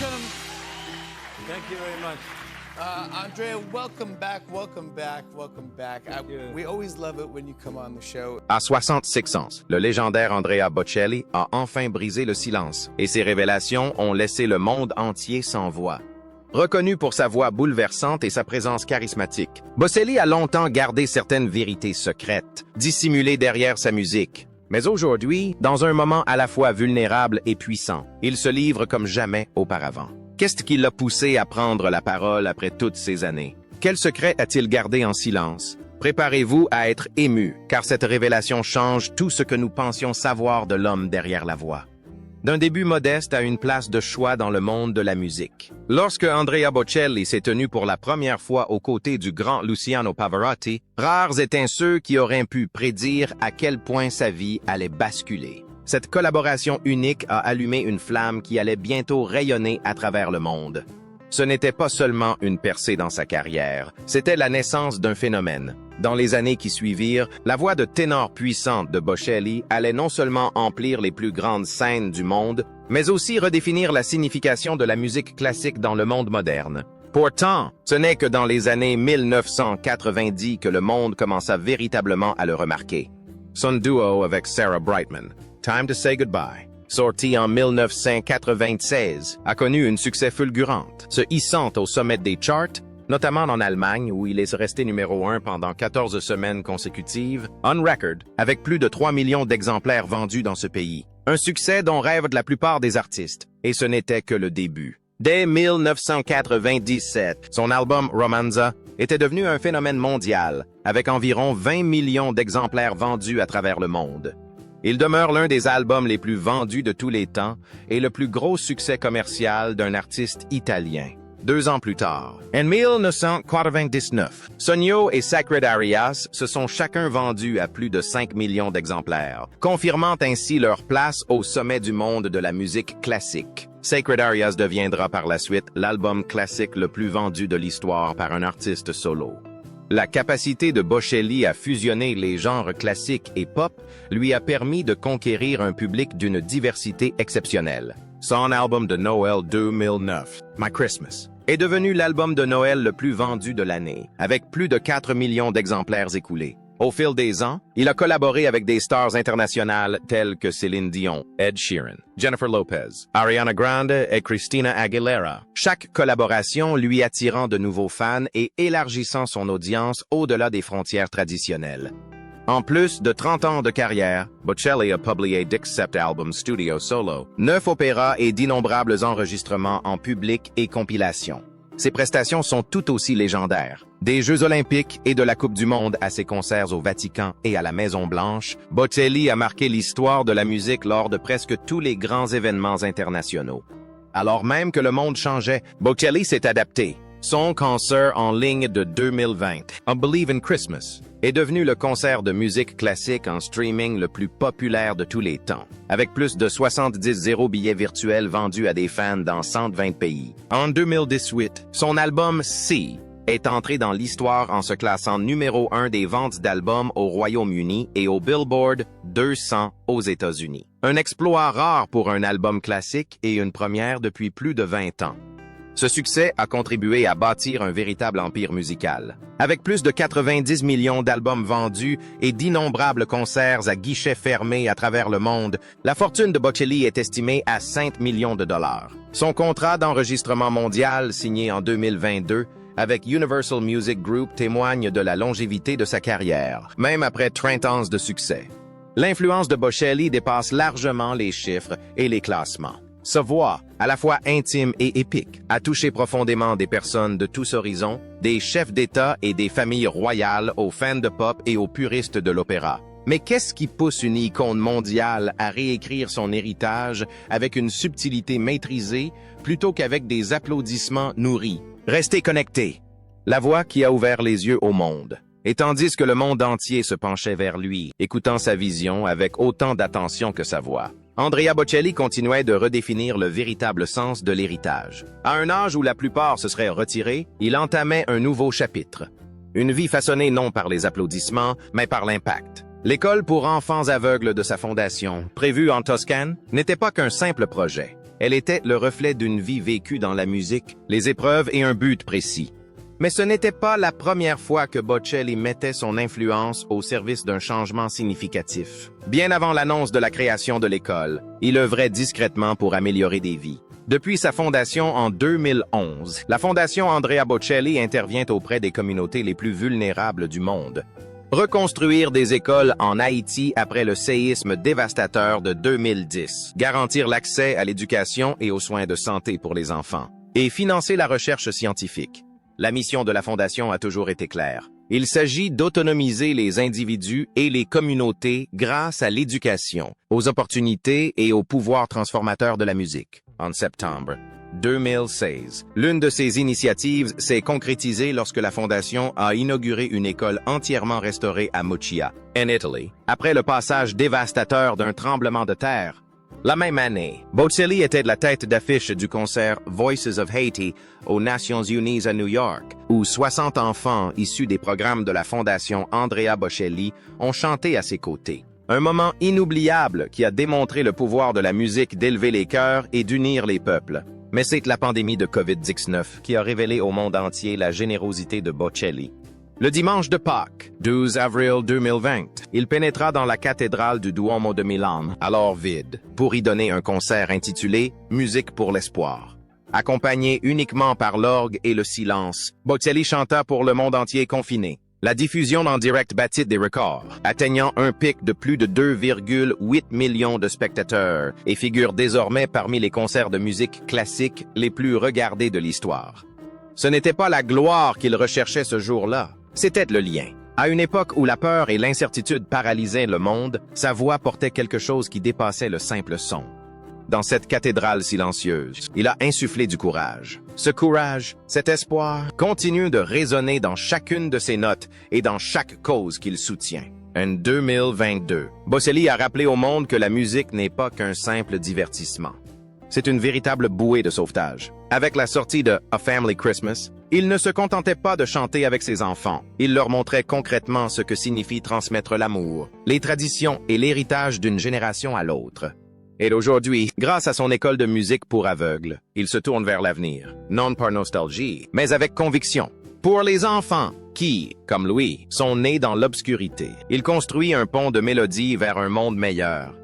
welcome. Thank you very much. Andrea, welcome back, welcome back, welcome back. We always love it when you come on the show. À 66 ans, le légendaire Andrea Bocelli a enfin brisé le silence et ses révélations ont laissé le monde entier sans voix. Reconnu pour sa voix bouleversante et sa présence charismatique, Bocelli a longtemps gardé certaines vérités secrètes, dissimulées derrière sa musique. Mais aujourd'hui, dans un moment à la fois vulnérable et puissant, il se livre comme jamais auparavant. Qu'est-ce qui l'a poussé à prendre la parole après toutes ces années? Quel secret a-t-il gardé en silence? Préparez-vous à être ému, car cette révélation change tout ce que nous pensions savoir de l'homme derrière la voix. D'un début modeste à une place de choix dans le monde de la musique. Lorsque Andrea Bocelli s'est tenu pour la première fois aux côtés du grand Luciano Pavarotti, rares étaient ceux qui auraient pu prédire à quel point sa vie allait basculer. Cette collaboration unique a allumé une flamme qui allait bientôt rayonner à travers le monde. Ce n'était pas seulement une percée dans sa carrière, c'était la naissance d'un phénomène. Dans les années qui suivirent, la voix de ténor puissante de Bocelli allait non seulement emplir les plus grandes scènes du monde, mais aussi redéfinir la signification de la musique classique dans le monde moderne. Pourtant, ce n'est que dans les années 1990 que le monde commença véritablement à le remarquer. Son duo avec Sarah Brightman, Time to Say Goodbye, sorti en 1996, a connu un succès fulgurant, se hissant au sommet des charts, notamment en Allemagne où il est resté numéro 1 pendant 14 semaines consécutives, on record, avec plus de 3 millions d'exemplaires vendus dans ce pays. Un succès dont rêvent la plupart des artistes, et ce n'était que le début. Dès 1997, son album Romanza était devenu un phénomène mondial, avec environ 20 millions d'exemplaires vendus à travers le monde. Il demeure l'un des albums les plus vendus de tous les temps et le plus gros succès commercial d'un artiste italien. 2 ans plus tard, en 1999, Sogno et Sacred Arias se sont chacun vendus à plus de 5 millions d'exemplaires, confirmant ainsi leur place au sommet du monde de la musique classique. Sacred Arias deviendra par la suite l'album classique le plus vendu de l'histoire par un artiste solo. La capacité de Bocelli à fusionner les genres classiques et pop lui a permis de conquérir un public d'une diversité exceptionnelle. Son album de Noël 2009, My Christmas, est devenu l'album de Noël le plus vendu de l'année, avec plus de 4 millions d'exemplaires écoulés. Au fil des ans, il a collaboré avec des stars internationales telles que Céline Dion, Ed Sheeran, Jennifer Lopez, Ariana Grande et Christina Aguilera. Chaque collaboration lui attirant de nouveaux fans et élargissant son audience au-delà des frontières traditionnelles. En plus de 30 ans de carrière, Bocelli a publié 17 albums studio solo, 9 opéras et d'innombrables enregistrements en public et compilations. Ses prestations sont tout aussi légendaires. Des Jeux olympiques et de la Coupe du monde à ses concerts au Vatican et à la Maison-Blanche, Bocelli a marqué l'histoire de la musique lors de presque tous les grands événements internationaux. Alors même que le monde changeait, Bocelli s'est adapté. Son concert en ligne de 2020, I Believe in Christmas, est devenu le concert de musique classique en streaming le plus populaire de tous les temps, avec plus de 70 billets virtuels vendus à des fans dans 120 pays. En 2018, son album C est entré dans l'histoire en se classant numéro 1 des ventes d'albums au Royaume-Uni et au Billboard 200 aux États-Unis. Un exploit rare pour un album classique et une première depuis plus de 20 ans. Ce succès a contribué à bâtir un véritable empire musical. Avec plus de 90 millions d'albums vendus et d'innombrables concerts à guichets fermés à travers le monde, la fortune de Bocelli est estimée à 5 millions de dollars. Son contrat d'enregistrement mondial, signé en 2022, avec Universal Music Group témoigne de la longévité de sa carrière, même après 30 ans de succès. L'influence de Bocelli dépasse largement les chiffres et les classements. Sa voix, à la fois intime et épique, a touché profondément des personnes de tous horizons, des chefs d'État et des familles royales aux fans de pop et aux puristes de l'opéra. Mais qu'est-ce qui pousse une icône mondiale à réécrire son héritage avec une subtilité maîtrisée plutôt qu'avec des applaudissements nourris? Restez connectés. La voix qui a ouvert les yeux au monde. Et tandis que le monde entier se penchait vers lui, écoutant sa vision avec autant d'attention que sa voix, Andrea Bocelli continuait de redéfinir le véritable sens de l'héritage. À un âge où la plupart se seraient retirés, il entamait un nouveau chapitre. Une vie façonnée non par les applaudissements, mais par l'impact. L'école pour enfants aveugles de sa fondation, prévue en Toscane, n'était pas qu'un simple projet. Elle était le reflet d'une vie vécue dans la musique, les épreuves et un but précis. Mais ce n'était pas la première fois que Bocelli mettait son influence au service d'un changement significatif. Bien avant l'annonce de la création de l'école, il œuvrait discrètement pour améliorer des vies. Depuis sa fondation en 2011, la Fondation Andrea Bocelli intervient auprès des communautés les plus vulnérables du monde. Reconstruire des écoles en Haïti après le séisme dévastateur de 2010, garantir l'accès à l'éducation et aux soins de santé pour les enfants, et financer la recherche scientifique. La mission de la Fondation a toujours été claire. Il s'agit d'autonomiser les individus et les communautés grâce à l'éducation, aux opportunités et au pouvoir transformateur de la musique. En septembre 2016, l'une de ces initiatives s'est concrétisée lorsque la Fondation a inauguré une école entièrement restaurée à Mochia, en Italie, après le passage dévastateur d'un tremblement de terre. La même année, Bocelli était de la tête d'affiche du concert Voices of Haiti aux Nations Unies à New York, où 60 enfants issus des programmes de la Fondation Andrea Bocelli ont chanté à ses côtés. Un moment inoubliable qui a démontré le pouvoir de la musique d'élever les cœurs et d'unir les peuples. Mais c'est la pandémie de COVID-19 qui a révélé au monde entier la générosité de Bocelli. Le dimanche de Pâques, 12 avril 2020, il pénétra dans la cathédrale du Duomo de Milan, alors vide, pour y donner un concert intitulé « Musique pour l'espoir ». Accompagné uniquement par l'orgue et le silence, Bocelli chanta pour le monde entier confiné. La diffusion en direct battit des records, atteignant un pic de plus de 2,8 millions de spectateurs et figure désormais parmi les concerts de musique classique les plus regardés de l'histoire. Ce n'était pas la gloire qu'il recherchait ce jour-là, c'était le lien. À une époque où la peur et l'incertitude paralysaient le monde, sa voix portait quelque chose qui dépassait le simple son. Dans cette cathédrale silencieuse, il a insufflé du courage. Ce courage, cet espoir, continue de résonner dans chacune de ses notes et dans chaque cause qu'il soutient. En 2022, Bocelli a rappelé au monde que la musique n'est pas qu'un simple divertissement. C'est une véritable bouée de sauvetage. Avec la sortie de A Family Christmas, il ne se contentait pas de chanter avec ses enfants. Il leur montrait concrètement ce que signifie transmettre l'amour, les traditions et l'héritage d'une génération à l'autre. Et aujourd'hui, grâce à son école de musique pour aveugles, il se tourne vers l'avenir, non par nostalgie, mais avec conviction. Pour les enfants qui, comme lui, sont nés dans l'obscurité, il construit un pont de mélodie vers un monde meilleur.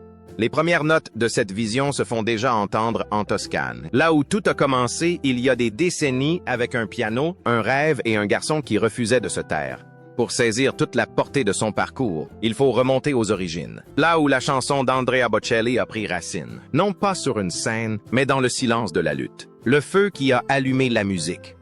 Les premières notes de cette vision se font déjà entendre en Toscane. Là où tout a commencé, il y a des décennies avec un piano, un rêve et un garçon qui refusait de se taire. Pour saisir toute la portée de son parcours, il faut remonter aux origines. Là où la chanson d'Andrea Bocelli a pris racine. Non pas sur une scène, mais dans le silence de la lutte. Le feu qui a allumé la musique.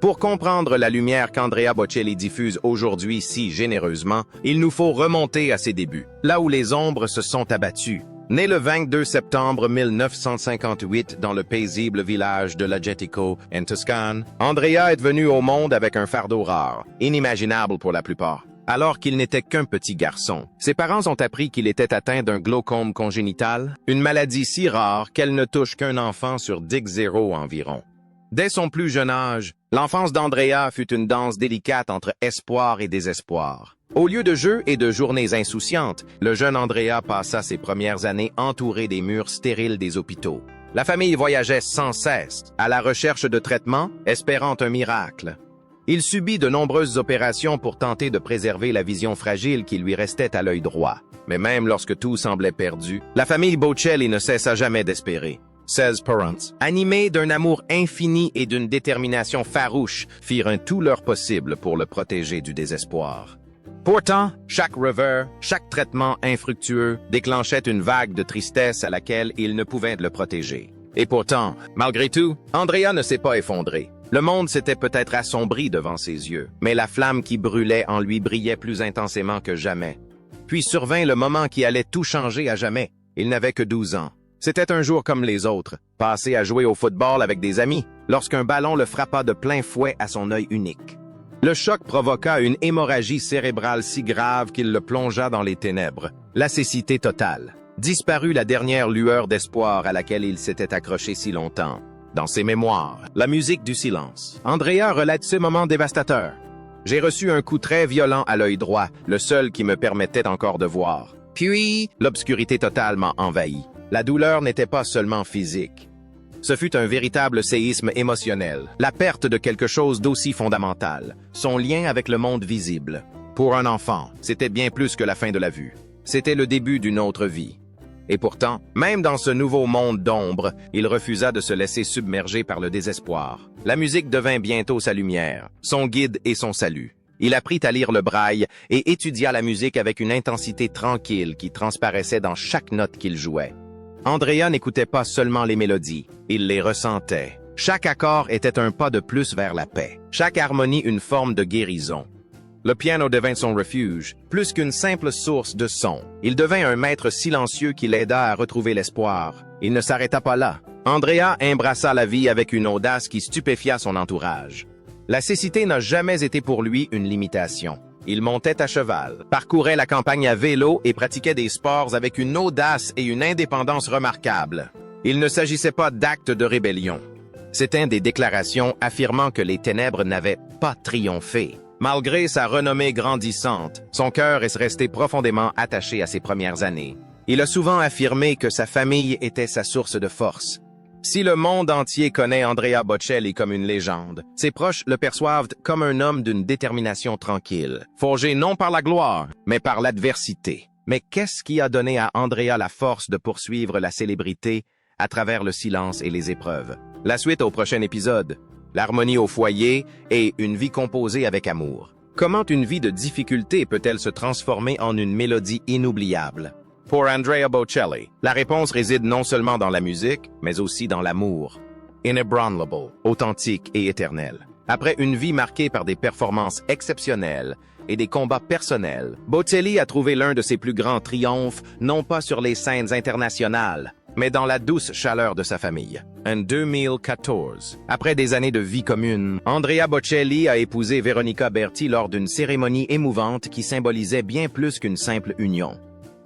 Pour comprendre la lumière qu'Andrea Bocelli diffuse aujourd'hui si généreusement, il nous faut remonter à ses débuts. Là où les ombres se sont abattues. Né le 22 septembre 1958 dans le paisible village de Lagetico, en Toscane, Andrea est venu au monde avec un fardeau rare, inimaginable pour la plupart. Alors qu'il n'était qu'un petit garçon, ses parents ont appris qu'il était atteint d'un glaucome congénital, une maladie si rare qu'elle ne touche qu'un enfant sur 10 environ. Dès son plus jeune âge, l'enfance d'Andrea fut une danse délicate entre espoir et désespoir. Au lieu de jeux et de journées insouciantes, le jeune Andrea passa ses premières années entouré des murs stériles des hôpitaux. La famille voyageait sans cesse, à la recherche de traitements, espérant un miracle. Il subit de nombreuses opérations pour tenter de préserver la vision fragile qui lui restait à l'œil droit. Mais même lorsque tout semblait perdu, la famille Bocelli ne cessa jamais d'espérer. 16 parents, animés d'un amour infini et d'une détermination farouche, firent tout leur possible pour le protéger du désespoir. Pourtant, chaque revers, chaque traitement infructueux déclenchait une vague de tristesse à laquelle ils ne pouvaient le protéger. Et pourtant, malgré tout, Andrea ne s'est pas effondré. Le monde s'était peut-être assombri devant ses yeux, mais la flamme qui brûlait en lui brillait plus intensément que jamais. Puis survint le moment qui allait tout changer à jamais. Il n'avait que 12 ans. C'était un jour comme les autres, passé à jouer au football avec des amis, lorsqu'un ballon le frappa de plein fouet à son œil unique. Le choc provoqua une hémorragie cérébrale si grave qu'il le plongea dans les ténèbres. La cécité totale. Disparut la dernière lueur d'espoir à laquelle il s'était accroché si longtemps. Dans ses mémoires, la musique du silence, Andrea relate ce moment dévastateur. J'ai reçu un coup très violent à l'œil droit, le seul qui me permettait encore de voir. Puis, l'obscurité totale m'a envahi. La douleur n'était pas seulement physique. Ce fut un véritable séisme émotionnel, la perte de quelque chose d'aussi fondamental, son lien avec le monde visible. Pour un enfant, c'était bien plus que la fin de la vue. C'était le début d'une autre vie. Et pourtant, même dans ce nouveau monde d'ombre, il refusa de se laisser submerger par le désespoir. La musique devint bientôt sa lumière, son guide et son salut. Il apprit à lire le braille et étudia la musique avec une intensité tranquille qui transparaissait dans chaque note qu'il jouait. Andrea n'écoutait pas seulement les mélodies, il les ressentait. Chaque accord était un pas de plus vers la paix, chaque harmonie une forme de guérison. Le piano devint son refuge, plus qu'une simple source de son. Il devint un maître silencieux qui l'aida à retrouver l'espoir. Il ne s'arrêta pas là. Andrea embrassa la vie avec une audace qui stupéfia son entourage. La cécité n'a jamais été pour lui une limitation. Il montait à cheval, parcourait la campagne à vélo et pratiquait des sports avec une audace et une indépendance remarquables. Il ne s'agissait pas d'actes de rébellion. C'étaient des déclarations affirmant que les ténèbres n'avaient pas triomphé. Malgré sa renommée grandissante, son cœur est resté profondément attaché à ses premières années. Il a souvent affirmé que sa famille était sa source de force. Si le monde entier connaît Andrea Bocelli comme une légende, ses proches le perçoivent comme un homme d'une détermination tranquille, forgé non par la gloire, mais par l'adversité. Mais qu'est-ce qui a donné à Andrea la force de poursuivre la célébrité à travers le silence et les épreuves? La suite au prochain épisode. L'harmonie au foyer et une vie composée avec amour. Comment une vie de difficulté peut-elle se transformer en une mélodie inoubliable? Pour Andrea Bocelli, la réponse réside non seulement dans la musique, mais aussi dans l'amour. Inébranlable, authentique et éternel. Après une vie marquée par des performances exceptionnelles et des combats personnels, Bocelli a trouvé l'un de ses plus grands triomphes, non pas sur les scènes internationales, mais dans la douce chaleur de sa famille. En 2014, après des années de vie commune, Andrea Bocelli a épousé Veronica Berti lors d'une cérémonie émouvante qui symbolisait bien plus qu'une simple union.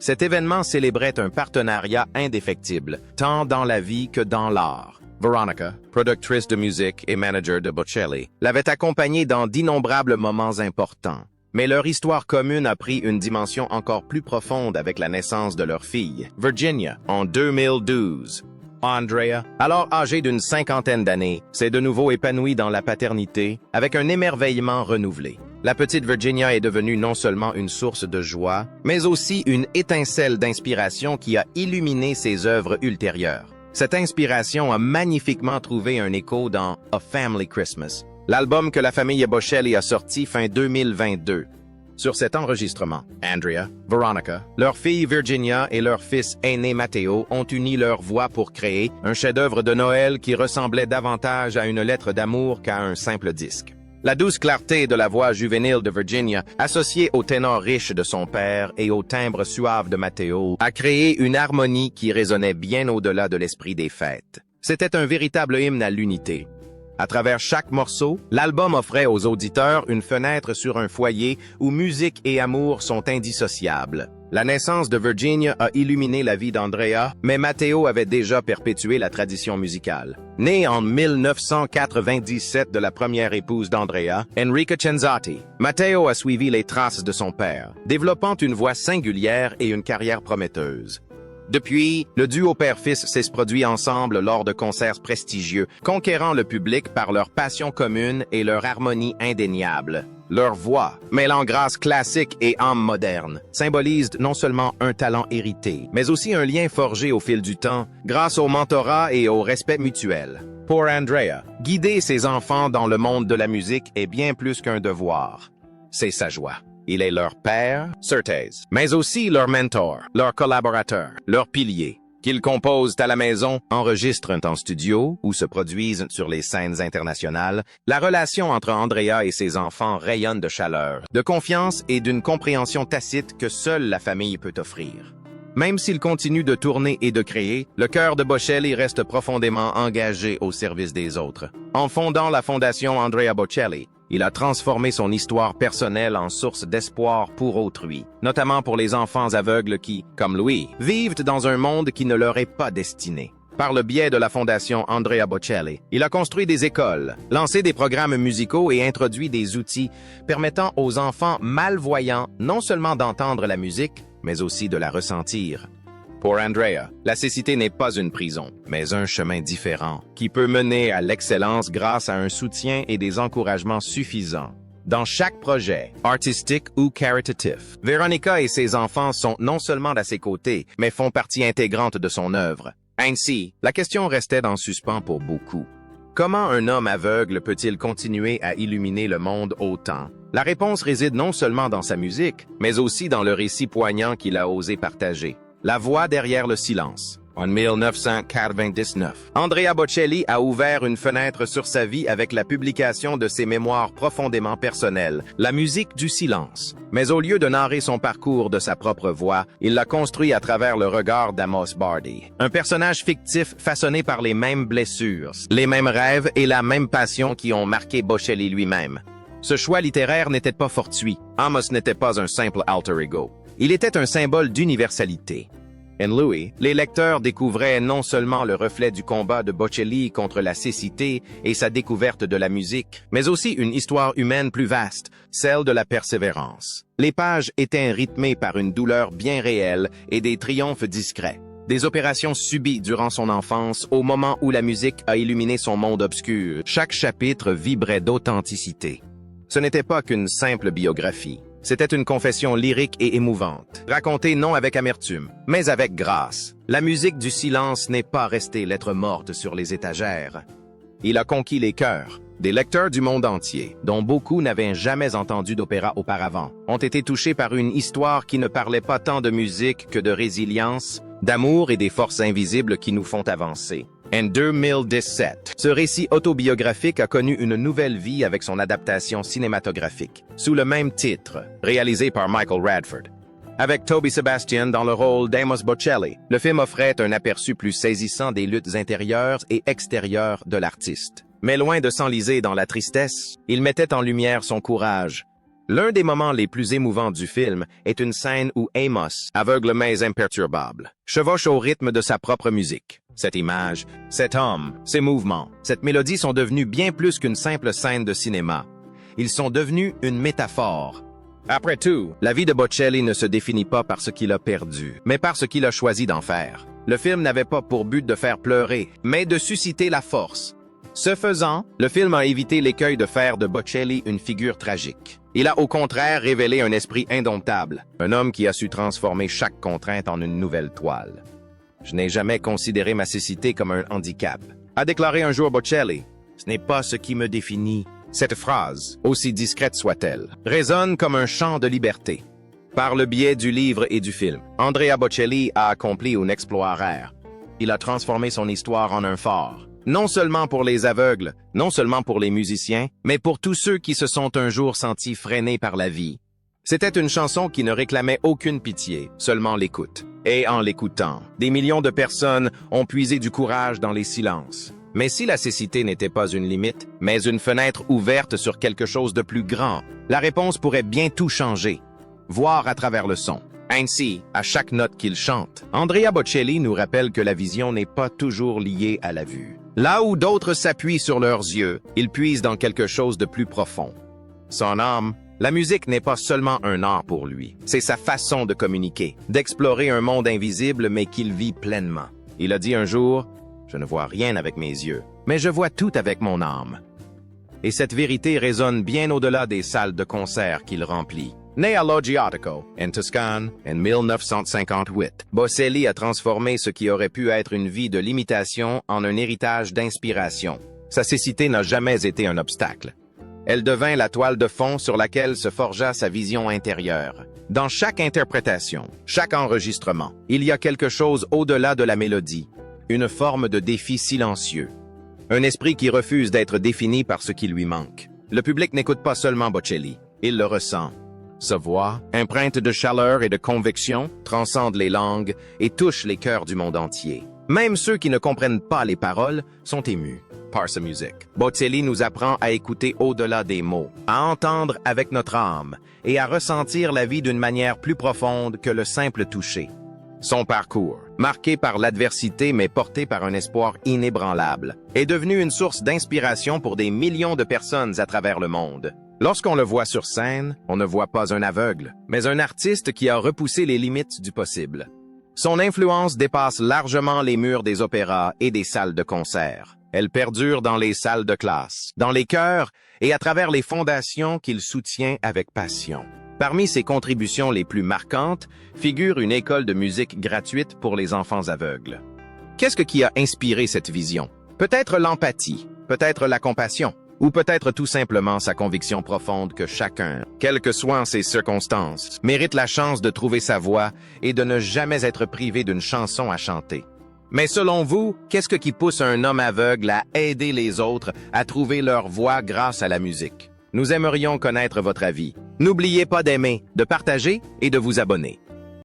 Cet événement célébrait un partenariat indéfectible, tant dans la vie que dans l'art. Veronica, productrice de musique et manager de Bocelli, l'avait accompagné dans d'innombrables moments importants. Mais leur histoire commune a pris une dimension encore plus profonde avec la naissance de leur fille, Virginia, en 2012. Andrea, alors âgée d'une cinquantaine d'années, s'est de nouveau épanouie dans la paternité avec un émerveillement renouvelé. La petite Virginia est devenue non seulement une source de joie, mais aussi une étincelle d'inspiration qui a illuminé ses œuvres ultérieures. Cette inspiration a magnifiquement trouvé un écho dans A Family Christmas, l'album que la famille Bocelli a sorti fin 2022. Sur cet enregistrement, Andrea, Veronica, leur fille Virginia et leur fils aîné Matteo ont uni leurs voix pour créer un chef-d'œuvre de Noël qui ressemblait davantage à une lettre d'amour qu'à un simple disque. La douce clarté de la voix juvénile de Virginia, associée au ténor riche de son père et au timbre suave de Matteo, a créé une harmonie qui résonnait bien au-delà de l'esprit des fêtes. C'était un véritable hymne à l'unité. À travers chaque morceau, l'album offrait aux auditeurs une fenêtre sur un foyer où musique et amour sont indissociables. La naissance de Virginia a illuminé la vie d'Andrea, mais Matteo avait déjà perpétué la tradition musicale. Né en 1997 de la première épouse d'Andrea, Enrica Cenzati, Matteo a suivi les traces de son père, développant une voix singulière et une carrière prometteuse. Depuis, le duo père-fils s'est produit ensemble lors de concerts prestigieux, conquérant le public par leur passion commune et leur harmonie indéniable. Leur voix, mêlant grâce classique et âme moderne, symbolise non seulement un talent hérité, mais aussi un lien forgé au fil du temps, grâce au mentorat et au respect mutuel. Pour Andrea, guider ses enfants dans le monde de la musique est bien plus qu'un devoir. C'est sa joie. Il est leur père, certes, mais aussi leur mentor, leur collaborateur, leur pilier. Qu'ils composent à la maison, enregistrent en studio ou se produisent sur les scènes internationales, la relation entre Andrea et ses enfants rayonne de chaleur, de confiance et d'une compréhension tacite que seule la famille peut offrir. Même s'il continue de tourner et de créer, le cœur de Bocelli reste profondément engagé au service des autres. En fondant la fondation Andrea Bocelli, il a transformé son histoire personnelle en source d'espoir pour autrui, notamment pour les enfants aveugles qui, comme lui, vivent dans un monde qui ne leur est pas destiné. Par le biais de la fondation Andrea Bocelli, il a construit des écoles, lancé des programmes musicaux et introduit des outils permettant aux enfants malvoyants non seulement d'entendre la musique, mais aussi de la ressentir. Pour Andrea, la cécité n'est pas une prison, mais un chemin différent, qui peut mener à l'excellence grâce à un soutien et des encouragements suffisants. Dans chaque projet, artistique ou caritatif, Veronica et ses enfants sont non seulement à ses côtés, mais font partie intégrante de son œuvre. Ainsi, la question restait en suspens pour beaucoup. Comment un homme aveugle peut-il continuer à illuminer le monde autant? La réponse réside non seulement dans sa musique, mais aussi dans le récit poignant qu'il a osé partager. La voix derrière le silence. En 1999, Andrea Bocelli a ouvert une fenêtre sur sa vie avec la publication de ses mémoires profondément personnelles, La musique du silence. Mais au lieu de narrer son parcours de sa propre voix, il l'a construit à travers le regard d'Amos Bardi. Un personnage fictif façonné par les mêmes blessures, les mêmes rêves et la même passion qui ont marqué Bocelli lui-même. Ce choix littéraire n'était pas fortuit. Amos n'était pas un simple alter ego. Il était un symbole d'universalité. En Louis, les lecteurs découvraient non seulement le reflet du combat de Bocelli contre la cécité et sa découverte de la musique, mais aussi une histoire humaine plus vaste, celle de la persévérance. Les pages étaient rythmées par une douleur bien réelle et des triomphes discrets. Des opérations subies durant son enfance au moment où la musique a illuminé son monde obscur. Chaque chapitre vibrait d'authenticité. Ce n'était pas qu'une simple biographie. C'était une confession lyrique et émouvante, racontée non avec amertume, mais avec grâce. La musique du silence n'est pas restée lettre morte sur les étagères. Il a conquis les cœurs. Des lecteurs du monde entier, dont beaucoup n'avaient jamais entendu d'opéra auparavant, ont été touchés par une histoire qui ne parlait pas tant de musique que de résilience, d'amour et des forces invisibles qui nous font avancer. En 2017, ce récit autobiographique a connu une nouvelle vie avec son adaptation cinématographique, sous le même titre, réalisé par Michael Radford. Avec Toby Sebastian dans le rôle d'Amos Bocelli, le film offrait un aperçu plus saisissant des luttes intérieures et extérieures de l'artiste. Mais loin de s'enliser dans la tristesse, il mettait en lumière son courage. L'un des moments les plus émouvants du film est une scène où Amos, aveugle mais imperturbable, chevauche au rythme de sa propre musique. Cette image, cet homme, ces mouvements, cette mélodie sont devenus bien plus qu'une simple scène de cinéma. Ils sont devenus une métaphore. Après tout, la vie de Bocelli ne se définit pas par ce qu'il a perdu, mais par ce qu'il a choisi d'en faire. Le film n'avait pas pour but de faire pleurer, mais de susciter la force. Ce faisant, le film a évité l'écueil de faire de Bocelli une figure tragique. Il a au contraire révélé un esprit indomptable, un homme qui a su transformer chaque contrainte en une nouvelle toile. Je n'ai jamais considéré ma cécité comme un handicap, a déclaré un jour Bocelli. Ce n'est pas ce qui me définit. Cette phrase, aussi discrète soit-elle, résonne comme un chant de liberté. Par le biais du livre et du film, Andrea Bocelli a accompli un exploit rare. Il a transformé son histoire en un phare. Non seulement pour les aveugles, non seulement pour les musiciens, mais pour tous ceux qui se sont un jour sentis freinés par la vie. C'était une chanson qui ne réclamait aucune pitié, seulement l'écoute. Et en l'écoutant, des millions de personnes ont puisé du courage dans les silences. Mais si la cécité n'était pas une limite, mais une fenêtre ouverte sur quelque chose de plus grand, la réponse pourrait bien tout changer. Voir à travers le son. Ainsi, à chaque note qu'il chante, Andrea Bocelli nous rappelle que la vision n'est pas toujours liée à la vue. Là où d'autres s'appuient sur leurs yeux, ils puisent dans quelque chose de plus profond. Son âme, la musique n'est pas seulement un art pour lui, c'est sa façon de communiquer, d'explorer un monde invisible mais qu'il vit pleinement. Il a dit un jour, « Je ne vois rien avec mes yeux, mais je vois tout avec mon âme. » Et cette vérité résonne bien au-delà des salles de concert qu'il remplit. Né à Loggiatico, en Toscane, en 1958, Bocelli a transformé ce qui aurait pu être une vie de limitation en un héritage d'inspiration. Sa cécité n'a jamais été un obstacle. Elle devint la toile de fond sur laquelle se forgea sa vision intérieure. Dans chaque interprétation, chaque enregistrement, il y a quelque chose au-delà de la mélodie, une forme de défi silencieux. Un esprit qui refuse d'être défini par ce qui lui manque. Le public n'écoute pas seulement Bocelli, il le ressent. Sa voix, empreinte de chaleur et de conviction, transcende les langues et touche les cœurs du monde entier. Même ceux qui ne comprennent pas les paroles sont émus par sa musique. Bocelli nous apprend à écouter au-delà des mots, à entendre avec notre âme et à ressentir la vie d'une manière plus profonde que le simple toucher. Son parcours, marqué par l'adversité mais porté par un espoir inébranlable, est devenu une source d'inspiration pour des millions de personnes à travers le monde. Lorsqu'on le voit sur scène, on ne voit pas un aveugle, mais un artiste qui a repoussé les limites du possible. Son influence dépasse largement les murs des opéras et des salles de concert. Elle perdure dans les salles de classe, dans les chœurs et à travers les fondations qu'il soutient avec passion. Parmi ses contributions les plus marquantes figure une école de musique gratuite pour les enfants aveugles. Qu'est-ce qui a inspiré cette vision? Peut-être l'empathie, peut-être la compassion, ou peut-être tout simplement sa conviction profonde que chacun, quelles que soient ses circonstances, mérite la chance de trouver sa voix et de ne jamais être privé d'une chanson à chanter. Mais selon vous, qu'est-ce qui pousse un homme aveugle à aider les autres à trouver leur voix grâce à la musique? Nous aimerions connaître votre avis. N'oubliez pas d'aimer, de partager et de vous abonner.